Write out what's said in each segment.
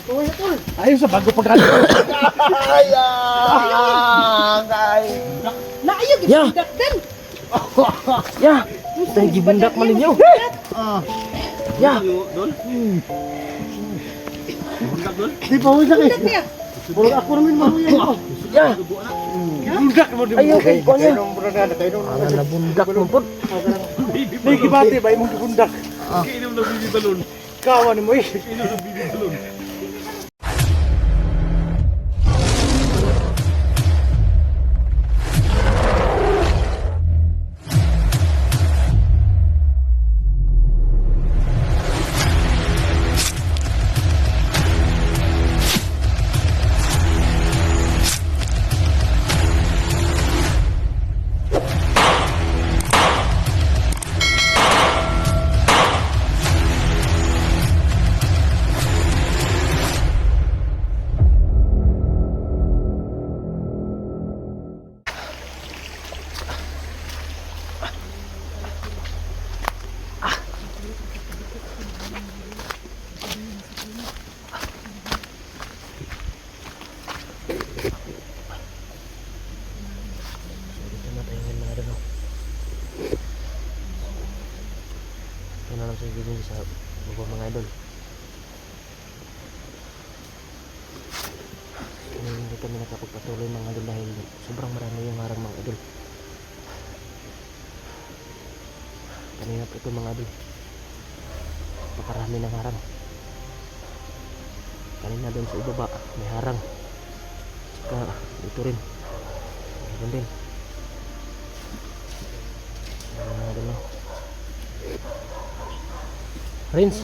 Tuloy na tol. Ayun sa bago pagkano. Ayang! Naayag, Ya. ibundak din. Ya. Tayo gibundak man ninyo. Ya. Di pa huwag Bundak niya. Puro ako naman mahuyan ko. Ya. Bundak mo di mo. Ayaw kay ko niya. Tayo Ang nabundak mo po. May gibati ba imong gibundak? Kainom na bibi balon. Kawan mo eh. Kainom na bibi balon. Ito na lang sa video sa mga idol. Hindi kami nakapagpatuloy mga idol dahil sobrang marami yung harang mga idol. Kanina pa ito mga idol. Napakarami ng harang. Kanina doon sa ibaba may harang. Tsaka dito rin. Meron din. Mga idol no. Rins.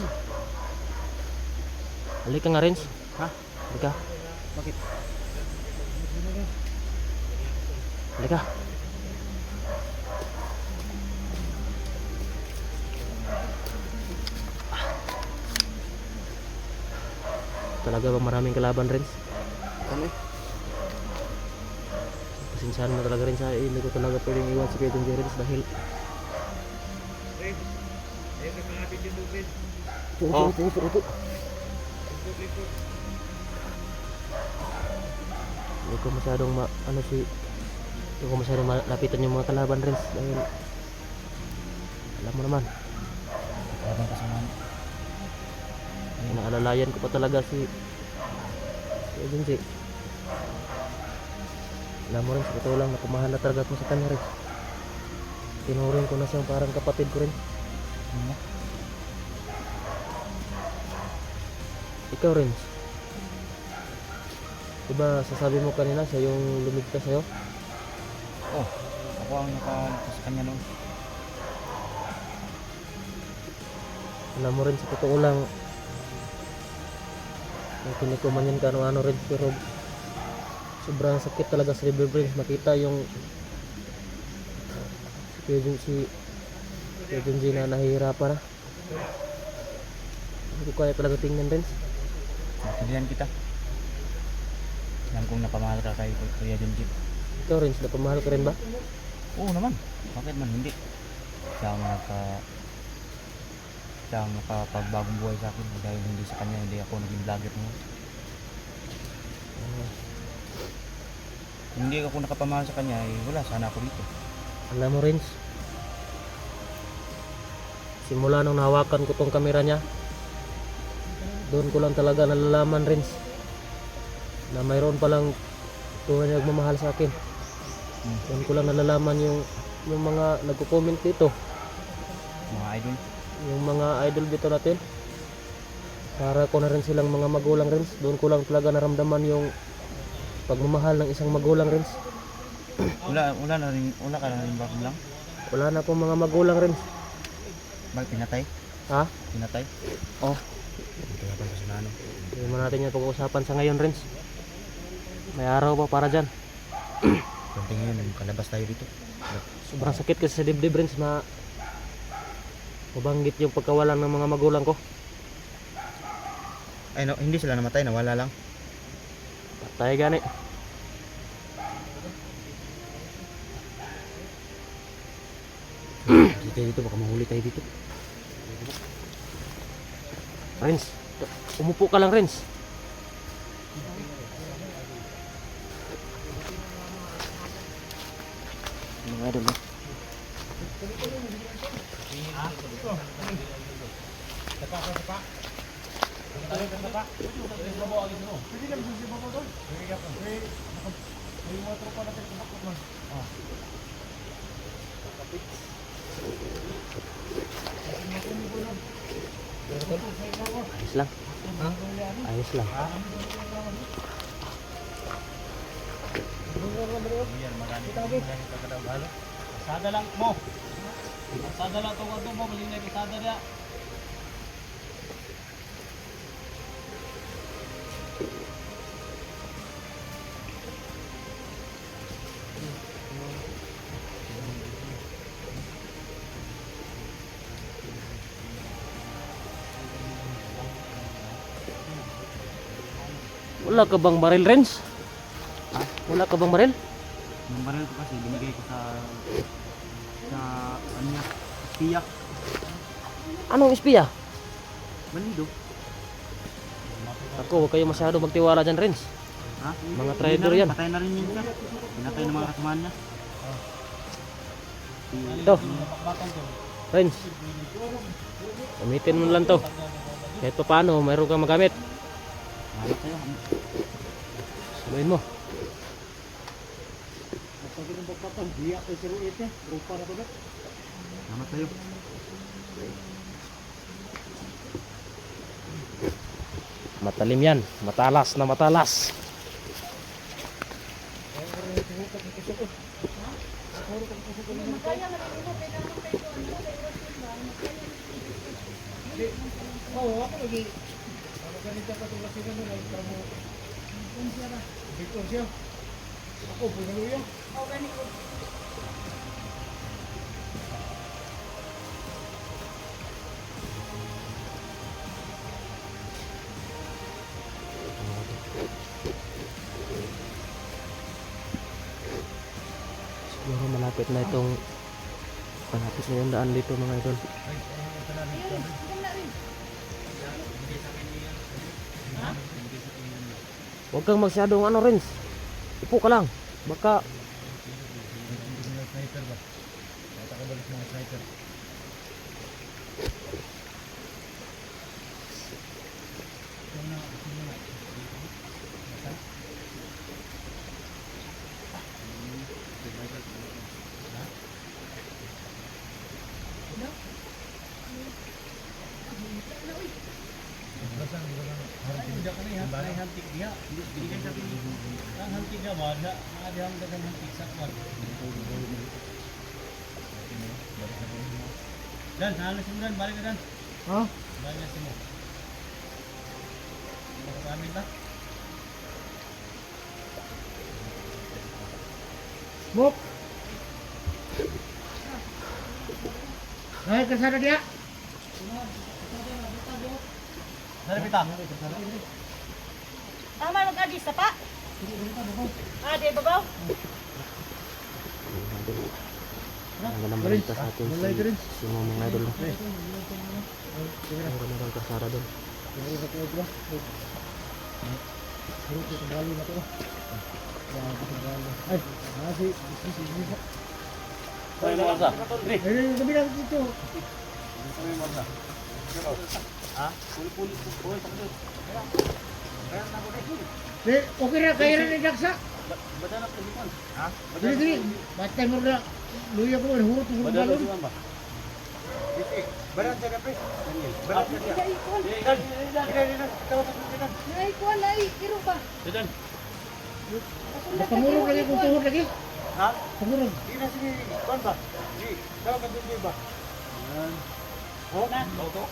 Halika nga Rins. Ha? Halika. Bakit? Halika. Talaga ba maraming kalaban Rins? Ano eh? Pasensyahan mo talaga Rins ha. Hindi ko talaga pwedeng iwan si Kuya Junji Rins dahil Upo. Hindi ko masyadong hindi ko masyadong malapitan yung mga kalaban Rins dahil alam mo naman Habang kasama. naalalayan ko pa talaga si Junji. Alam mo rin sa totoo lang napamahal na talaga ko sa kanya rin. Tinuring ko na siyang parang kapatid ko rin. Ikaw rin. Diba sasabi mo kanina siya yung lumigtas sa'yo? Oh, ako ang nakaligtas sa kanya noon. Alam mo rin sa totoo lang kinikuman yan ka ano rin pero sobrang sakit talaga sa liver brains makita yung si Junji na nahihirapan na. Hindi ko kaya talaga tingnan rin. Natindihan kita. Alam kong napamahal ka kay Kuya Junji. Ikaw rin, napamahal ka rin ba? Oo naman. Bakit man hindi? Siya ang nakapagbagong buhay sa akin dahil hindi sa kanya hindi ako naging vlogger mo. Hindi ako nakapamahal sa kanya wala sana ako dito. Alam mo Rins, simula nung nahawakan ko tong kamera niya, doon ko lang talaga nalalaman Rins na mayroon palang tunay na nagmamahal sa akin. Doon ko lang nalalaman yung mga nagko-comment dito, Mga idol. yung mga idol dito natin. Para ko na rin silang mga magulang Rins. Doon ko lang talaga naramdaman yung pagmamahal ng isang magulang Rins. Wala ka na rin ba lang? Wala na akong mga magulang Rins. Bakit pinatay? Ha? Pinatay? Oh. Kaya pa sa ano? Hindi mo natin yung pag-uusapan sa ngayon Rins. May araw pa para dyan. Kunting yun, kalabas tayo dito. Sobrang sakit kasi sa dibdib Rins na mabanggit yung pagkawalan ng mga magulang ko. Ay no, hindi sila namatay, nawala lang. Patay gani. Hindi tayo dito, baka mahuli tayo dito. Rins, umupo ka lang Rins. Mga idol. Oh. Ayos lang. Ayos lang. Sada lang mo. Sada lang tungkol to mo. Maling na sada niya. Wala ka bang baril, Renz? Wala ka bang baril? Yung baril ko kasi binigay ko sa ano niya, piyak. Anong espiya? Bandido. Ako, huwag kayo masyado magtiwala dyan, Renz. Ha? Mga trader yan. Patay na rin yun siya. Pinatay ng mga kasamahan niya. Ito. Renz. Gamitin mo lang to. Kahit pa paano, mayroon kang magamit. Hanap sa'yo. Sabihin mo. Hanap sa'yo. Matalim yan. Matalas na matalas. Siguro malapit na itong malapit na yung daan dito mga idol. Huwag kang masyadong ano, Renz. Upo ka lang. Baka Dan, halos mo dan, balik ka dan. Ha? Balik na mo. Pagkakamit ba? Smoke. Ay, kasana dia. Dari pita. Tama mag-adis na pa? Di babaw? ang ganang balita sa atin si mga idol. Ang ganang kasara doon. Ay, mga sa. Okay na, kaya na ni Jaksa. Badanap sa hipon. Ha? Dili, batay mo na. Luya ko, hurot mo na balon. ba? Barat sa kape. Barat sa kape. Ay, kuha na iro ba? Dan. Pangurog lagi kung tuhod lagi. Ha? Pangurog. Di na sige. Kuan ba? Di. Daw ka dun ba? Oh, na. Auto.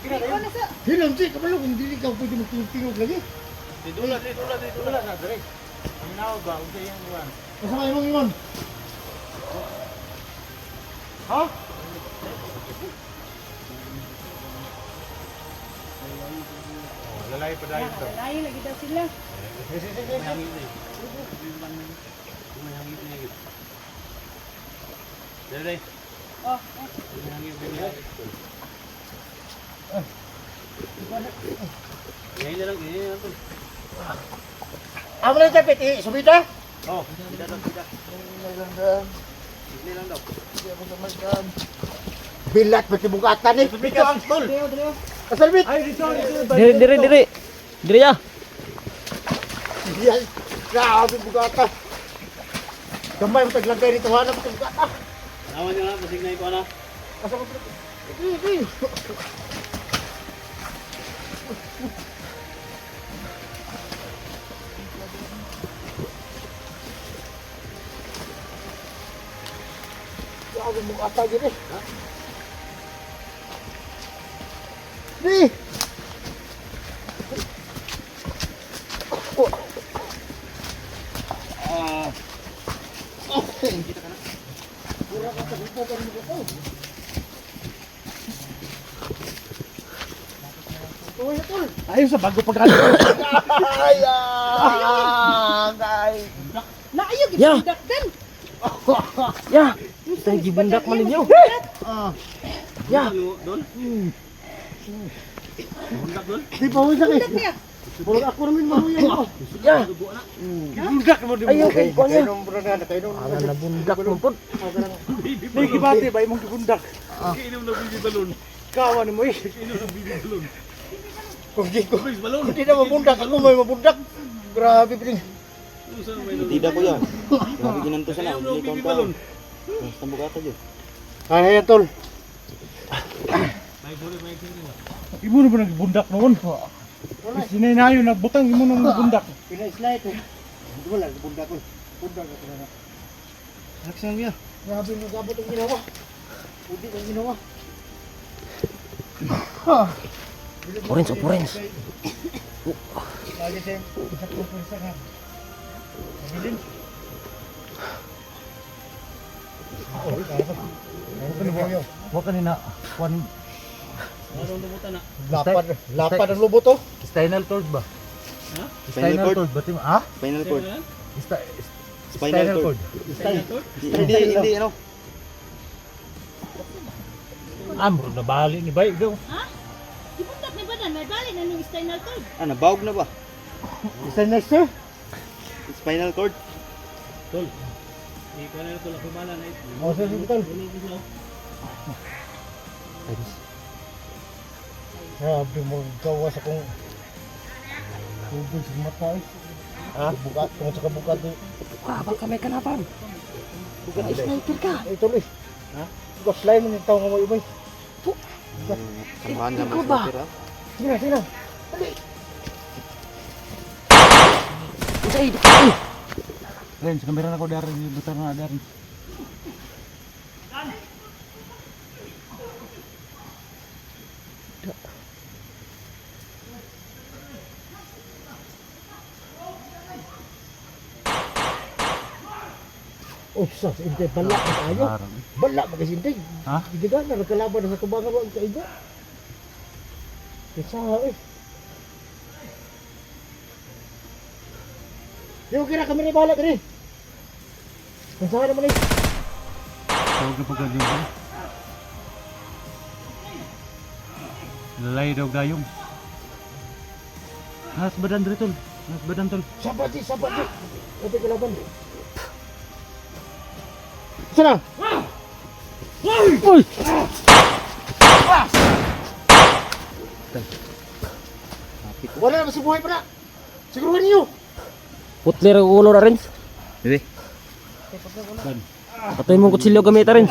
Ay, kuha na sa... Hilam si, kabalo kung dili ka pwede magtingog lagi. Didula na dire. Ang nawag ba? Unsa yang kuan? Kasama imong ingon. Ha? Lalay pa dayon to. Layo lagi daw sila. Hangin ni. Hangin ni. Dere. Oh, Hangin ni. Ngayon na lang ito. Amo na tapit, subita. Oh, tidak. Bilat pati bugatan eh. Dito ang tol. Kasalbit. Ay, dito. Diri ya. Yan. Grabe bugatan. Gamay mo taglagay rito hanap mo bugatan. Nawan niyo na, masig na ito na. Asa mo? Hindi. Grabe bugatan gini. Di. Ayun sa bago pagkano. Naayog Ya. bundak dan. Ya. Tay gibundak man ninyo. Ya. Doon? Bundak doon? Di pa huwag sakit. Niya. Bulog ako namin mahuyan ko. Ya. Bundak mo din. Ayaw kay kuan ya. Kainom mo na kainom. Ala na bundak mo pud. May gibati ba imong gibundak? Iinom na bibi balon. Kawan mo eh. Iya. Iinom na bibi balon. Hindi ko. Bibi balon. Hindi na mabundak. Ako may mabundak. Grabe piling. Tidak ko yan. Grabe ginanto sa lang. Hindi ko balon. Basta bukata dyan. Ay, tol. Imo na ba nagbundak noon? Sinay na yun, nagbutang imo nang nagbundak. Pina-slide ko. Wala, bundak ko. Bundak ako na. Aksan niya. Grabe mo gabot ang ginawa. Pudi ang ginawa. Orange, orange. Lagi siya. Isa ko sa nga. Abilin. Wa kanina kwan Lapad ang lubot oh. spinal cord ba? Spinal cord. Bati mo ah? Spinal cord. Spinal cord. Hindi, ano. Amro na bali ni bay daw. Ha? Di bundak ni badan, may bali na ning spinal cord. Ah, nabawag na ba? Isa next sir. Spinal cord. Tol. Ikaw na ito lakubala na ito. O sir, tol. Grabe mo gawa sa kong tubig sa mata eh. Ha? Bukat, kung sa kabukat eh. Baka may kanapan. Bukan sniper ka. Ay tuloy. Ha? Bukas lain mo yung tao nga mo ibay. Samahan nga Ikaw ba? sir, ha? Sige na, sige na. Usay. Ren, sa kamera na ko dari butar na dari. Oh, sus, hindi, balak na tayo. Balak ba kasi hindi. Ha? Hindi ka na, nagkalaban na sa kubangan mo ang kaibo. Kesa eh. Di mo kira kami rin balak rin. Kesa naman eh. Tawag na pagkagayong. Lalay daw gayong. Nas badan diri tol. Nas badan tol. Sabat eh. Sabi kalaban. Sana! Uy. Wala na, masibuhay pa na. Siguruhan niyo. Putlir ang ulo na rin. Hindi. Patay mong kutsilyo gamit rin.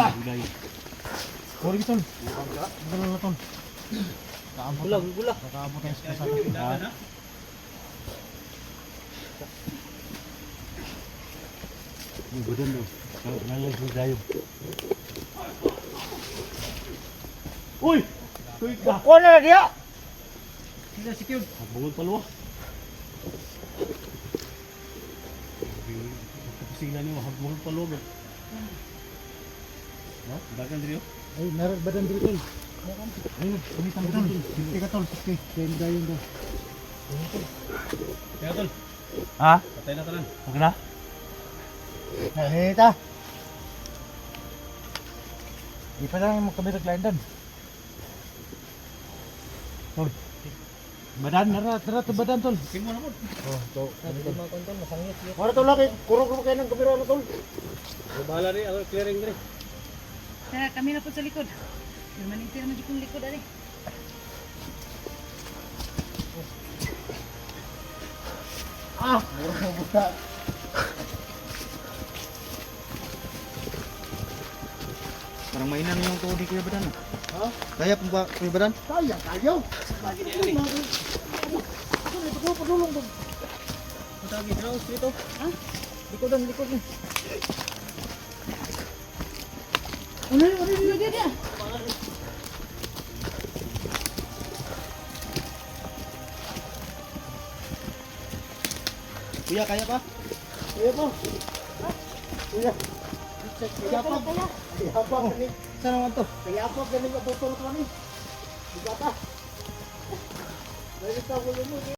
Puri tol. Dala na tol. Gula. Nakaabot tayo sa kasama. Badan daw. Nalagay gayong. Uy! Tuwid ka! Kuha na dia. Sila si Kyun. Bungol paluwa. Kapusila niyo, bungol paluwa. No? Dagan dito. Ay, narat badan dito. Ayun, umitan mo tol. Hindi ka tol. Okay, kaya hindi gayong daw. Kaya tol. Ha? Patay na talan. Okay na? Hita. Di pa lang yung kamera klientan. Tol. Badan, nara to badan tol. Oh, to. Hindi makon masangit. Para to laki, kurog kayo ng kamera na tol. Bahala rin, ako clearing rin. Tara, kami na po sa likod. Manintir naman dito yung likod, ari. Murang mo buta. Parang mainan yung tuod ni Kuya Badan. Ha? Kaya po ba Kuya Badan? Kaya, kaya. Padulong to. Matagi na dito. Likodan, likodan. Ano? Kuya, kaya pa? Kaya po. Kuya. Kaya pa. Kaya pa. Saan naman to? Kaya pa. Ganun ka tutulog kami. Bigata. Dahil ito,